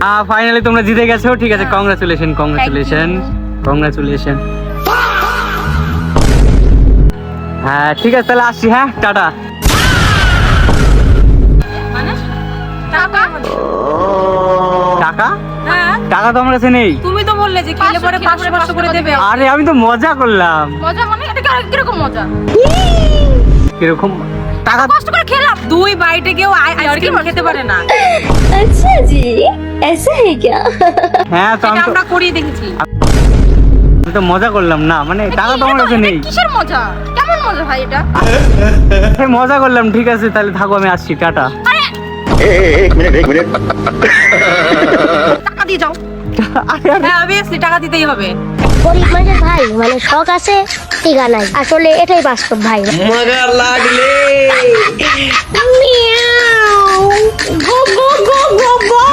Finally তোমরা জিতে গেছো, ঠিক আছে, কংগ্রাচুলেশন কংগ্রাচুলেশন কংগ্রাচুলেশন। হ্যাঁ ঠিক আছে, তাহলে আসছি, হ্যাঁ টাটা। টাকা টাকা তো আমার কাছে নেই। তুমি তো বললে যে খেলে পরে 500 করে দেবে। আরে আমি তো মজা করলাম। মজা মানে এটা কিরকম মজা? কিরকম টাকা কষ্ট করে খেলাম। 2 বাইটে কেউ আইসক্রিম খেতে পারে না। अच्छा जी ऐसा है क्या? হ্যাঁ তো এটা আমরা করিয়ে দেখেছি। আমি তো মজা করলাম না, মানে টাকা তো আমার কাছে নেই। কিসের মজা? কেমন মজা ভাই এটা? মজা করলাম, ঠিক আছে তাহলে থাকো, আমি আসছি, টাটা। एक मिनट টাকা দিয়ে যাও। হ্যাঁ অবভিয়াসলি টাকা দিতেই হবে। গরিব মানুষের ভাই মানে শখ আছে টিকা নাই, আসলে এটাই বাস্তব ভাই। मगर लागले মিয়াও গো গো গো গো গো।